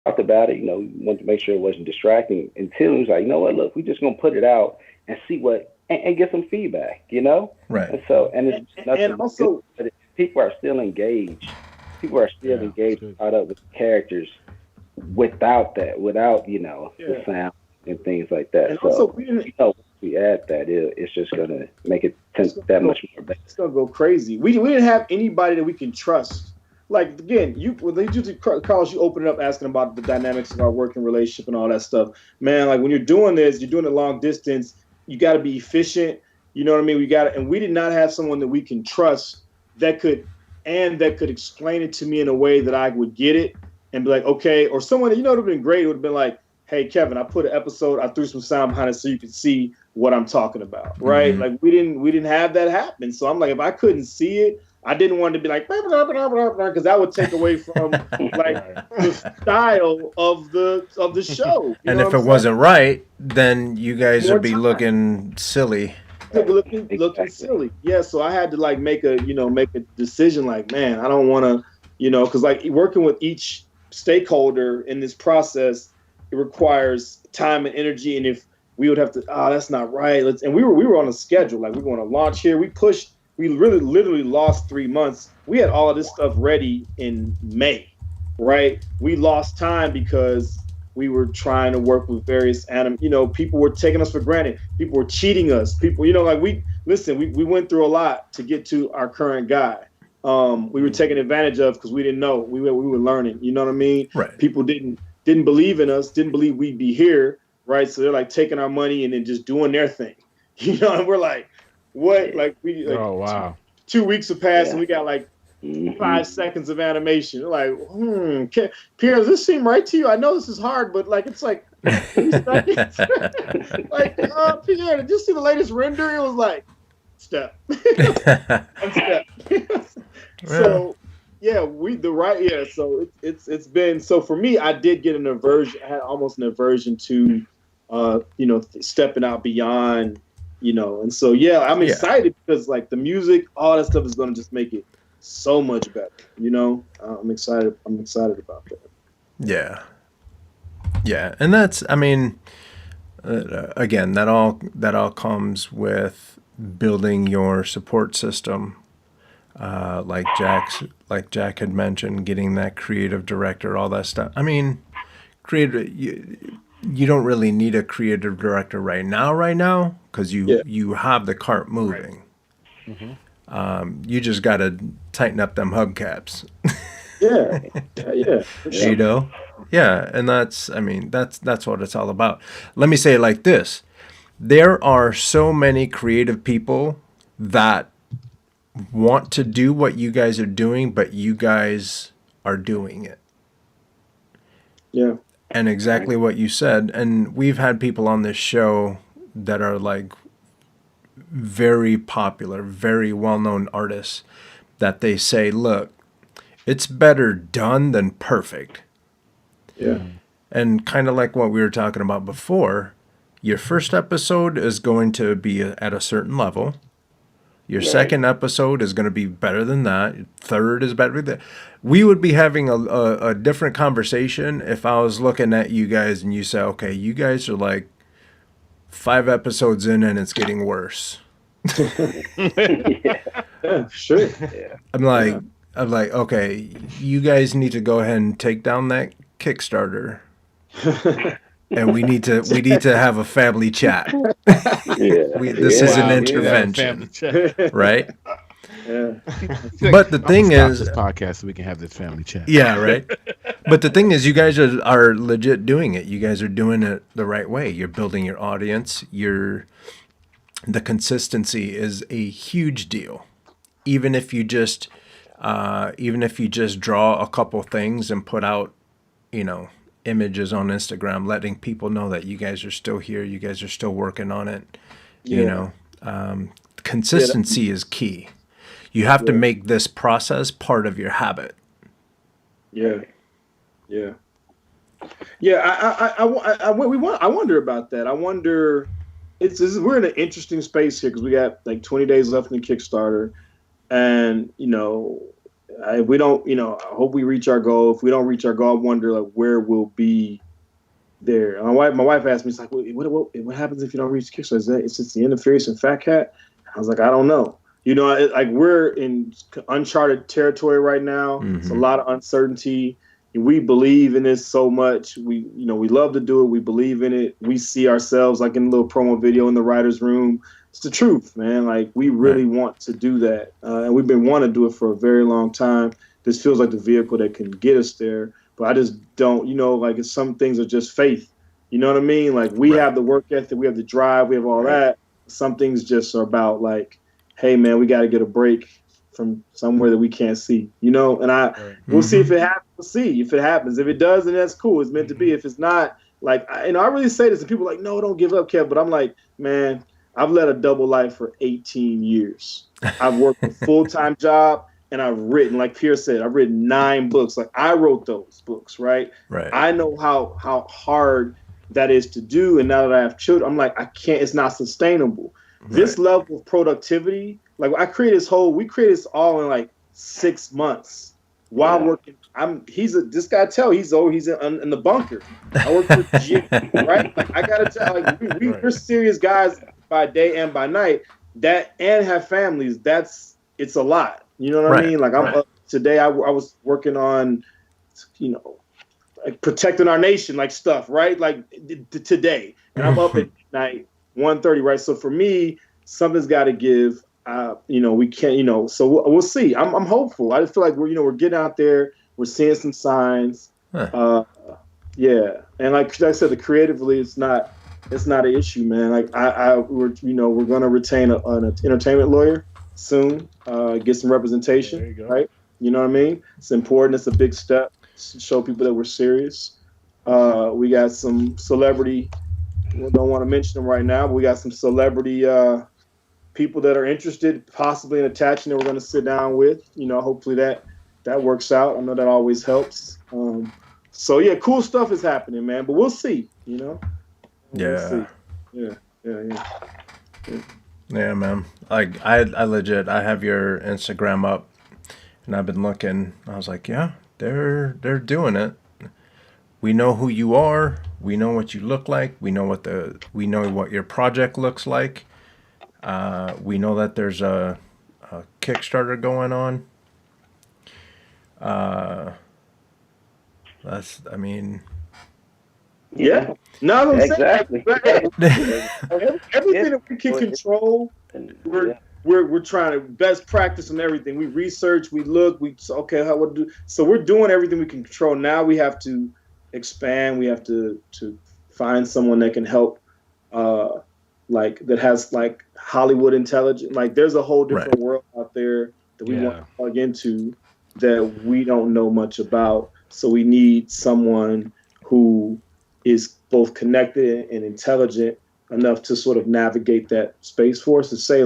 talked about it. Wanted to make sure it wasn't distracting. And Tim was like, you know what? Look, we're just gonna put it out and see what and get some feedback. Right. And it's And nothing good, also, but people are still engaged. People are still Yeah, it's engaged, good. caught up with the characters without that, without the yeah, sound and things like that. and also So we didn't. once we add that, it's just gonna make it It's gonna that go. much more better. It's gonna go crazy. We didn't have anybody that we can trust. Like again, you when they usually Carlos, you open it up asking about the dynamics of our working relationship and all that stuff. Man, like when you're doing this, you're doing it long distance. You got to be efficient. You know what I mean? We got to, and we did not have someone that we can trust that could that could explain it to me in a way that I would get it and be like, okay, or someone that would have been great. It would have been like, hey, Kevin, I put an episode, I threw some sound behind it so you could see what I'm talking about, right? Mm-hmm. Like we didn't have that happen. So I'm like, if I couldn't see it, I didn't want to be like because that would take away from like Right. the style of the show. You And know if what it I'm saying? wasn't right, then you guys More would be time. looking silly. Looking Exactly. silly. Yeah, so I had to like make a decision like, man, I don't want to, because like working with each stakeholder in this process, it requires time and energy. And if we would have to, that's not right. And we were on a schedule. Like we're going to launch here. We really literally lost 3 months. We had all of this stuff ready in May, right? We lost time because we were trying to work with various people were taking us for granted. People were cheating us. People, like we went through a lot to get to our current guy. We were taken advantage of because we didn't know. We were learning. You know what I mean? Right. People didn't believe in us, didn't believe we'd be here, right? So they're like taking our money and then just doing their thing. And we're like, what? Like we like Oh wow. 2 weeks have passed Yeah. and we got like Hmm. 5 seconds of animation. Like, Pierre, does this seem right to you? I know this is hard, but like it's like 3 seconds. Like, Pierre, did you see the latest render? It was like step, one step. Well, So yeah, So it's been so for me. I did get an aversion. I had almost an aversion to, stepping out beyond, And so yeah, I'm yeah. excited because like the music, all that stuff is going to just make it so much better. I'm excited. I'm excited about that. Yeah. Yeah. And that's, I mean, again, that all comes with building your support system. Like Jack had mentioned, getting that creative director, all that stuff. I mean, creative. You don't really need a creative director right now, because Yeah, you have the cart moving. Hmm. You just got to tighten up them hubcaps. yeah, yeah. For Yeah. You sure. know? Yeah, and I mean, that's what it's all about. Let me say it like this. There are so many creative people that want to do what you guys are doing, but you guys are doing it. Yeah, And exactly what you said. And we've had people on this show that are like very popular, very well known artists that they say, look, it's better done than perfect. yeah, And kind of like what we were talking about before, your first episode is going to be at a certain level. Your Right. second episode is going to be better than that. Third is better than that. We would be having a different conversation if I was looking at you guys and you say, okay, you guys are like 5 episodes in and it's getting worse. Yeah. yeah. Sure. Yeah. I'm like, I'm like, okay, you guys need to go ahead and take down that Kickstarter, and we need to have a family chat. Yeah. This is an Yeah. Wow, we need to have a family intervention, chat. right? Yeah. But the I'm gonna thing stop is, this podcast so we can have this family chat. yeah, right. But the thing is, you guys are legit doing it. You guys are doing it the right way. You're building your audience. The consistency is a huge deal. Even if you just draw a couple things and put out, images on Instagram, letting people know that you guys are still here, you guys are still working on it. You Yeah. know, Yeah. consistency is key. You have to Yeah. make this process part of your habit. Yeah. Yeah. Yeah. I wonder about that. I wonder. We're in an interesting space here because we got like 20 days left in the Kickstarter, and if we don't, I hope we reach our goal. If we don't reach our goal, I wonder like where we'll be there. My wife asked me, it's like, what happens if you don't reach kick? So it's just the end of Furious and Fat Cat? I was like, I don't know. Like we're in uncharted territory right now. Mm-hmm. It's a lot of uncertainty. We believe in this so much. We love to do it. We believe in it. We see ourselves like in a little promo video in the writer's room. It's the truth, man. Like we really want to do that. And we've been wanting to do it for a very long time. This feels like the vehicle that can get us there. But I just don't, like some things are just faith. You know what I mean? Like we have the work ethic, we have the drive, we have all that. Some things just are about like, hey man, we got to get a break from somewhere that we can't see, and we'll see if it happens. We'll see if it happens. If it does, then that's cool. It's meant to be. If it's not, like, I really say this, and people are like, no, don't give up, Kev. But I'm like, man, I've led a double life for 18 years. I've worked a full-time job, and I've written, like Pierre said, I've written 9 books. Like I wrote those books, right? I know how hard that is to do. And now that I have children, I'm like, I can't. It's not sustainable. This level of productivity. Like we created this all in like 6 months while working. This guy he's in the bunker. I work for G, right? Like I gotta tell, like we're serious guys by day and by night. That and have families. It's a lot. You know what I mean? Like I'm up today. I was working on, like protecting our nation, like stuff, right? Like today, and I'm up at night 1:30, right? So for me, something's got to give. We can't, so we'll see. I'm hopeful. I just feel like we're getting out there. We're seeing some signs. And like I said, creatively, it's not an issue, man. Like we're going to retain an entertainment lawyer soon. Get some representation. There you go. Right? You know what I mean? It's important. It's a big step to show people that we're serious. We got some celebrity. We don't want to mention them right now, but we got some celebrity. People that are interested possibly in attaching that we're going to sit down with, hopefully that works out. I know that always helps. So yeah, cool stuff is happening, man, but we'll see, We'll see. Yeah, man. Like I legit, I have your Instagram up and I've been looking. I was like, yeah, they're doing it. We know who you are. We know what you look like. We know what your project looks like. We know that there's a Kickstarter going on. Yeah. No, exactly. Everything that we can control, we're trying to best practice on everything. We research, we look, what do? So we're doing everything we can control. Now we have to expand. We have to find someone that can help. Like that has like Hollywood intelligence. Like there's a whole different world out there that we want to plug into that we don't know much about. So we need someone who is both connected and intelligent enough to sort of navigate that space for us to say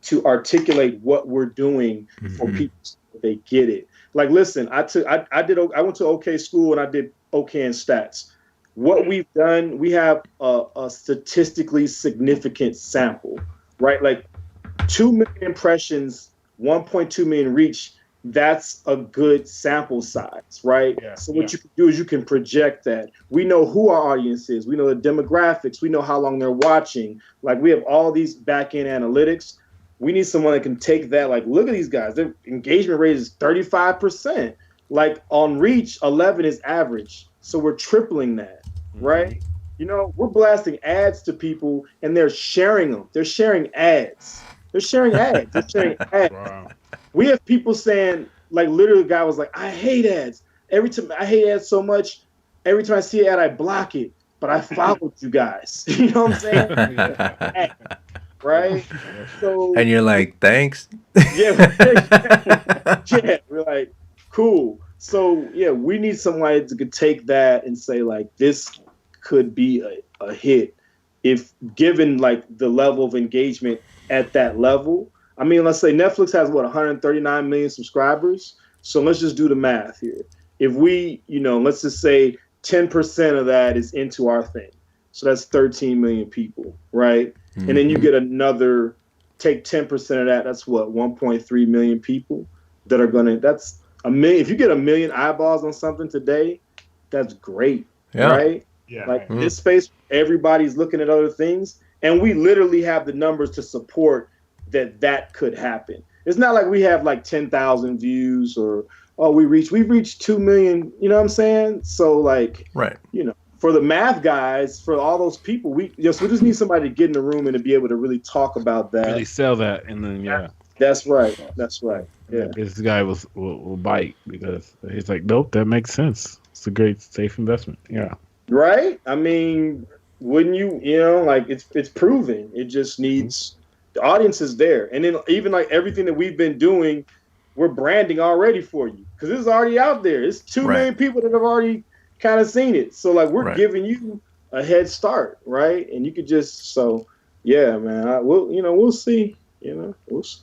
to articulate what we're doing for people so they get it. Like, listen, I went to OK school and I did OK in stats. What we've done, we have a statistically significant sample, right? Like 2 million impressions, 1.2 million reach. That's a good sample size, right? Yeah, so what you can do is you can project that. We know who our audience is. We know the demographics. We know how long they're watching. Like we have all these back-end analytics. We need someone that can take that. Like, look at these guys. Their engagement rate is 35%. Like on reach, 11 is average. So we're tripling that. Right? We're blasting ads to people and they're sharing them. They're sharing ads. Wow. We have people saying, like, literally, the guy was like, I hate ads. I hate ads so much. Every time I see an ad, I block it. But I followed you guys. You know what I'm saying? Right? So, and you're like, thanks. Yeah. We're like, cool. So, yeah, we need somebody to could take that and say, like, this could be a hit if given, like, the level of engagement at that level. I mean, let's say Netflix has, 139 million subscribers? So let's just do the math here. If we, let's just say 10% of that is into our thing. So that's 13 million people, right? Mm-hmm. And then you get take 10% of that, that's 1.3 million people. that are gonna. That's a million. If you get 1 million eyeballs on something today, that's great, Yeah. right? Yeah. Like Mhm. this space, everybody's looking at other things, and we literally have the numbers to support that could happen. It's not like we have like 10,000 views or we've reached 2 million. You know what I'm saying? So like, Right. you know, for the math guys, for all those people, we just need somebody to get in the room and to be able to really talk about that. Really sell that, and then That's right. That's right. Yeah. this guy will bite because he's like, nope, that makes sense. It's a great safe investment. Yeah. Right? I mean, wouldn't you, like it's proven. It just needs the audience is there. And then even like everything that we've been doing, we're branding already for you because it's already out there. It's 2 Right. million people that have already kind of seen it. So like we're Right. giving you a head start, right? And you could just yeah, man. We'll see. We'll see.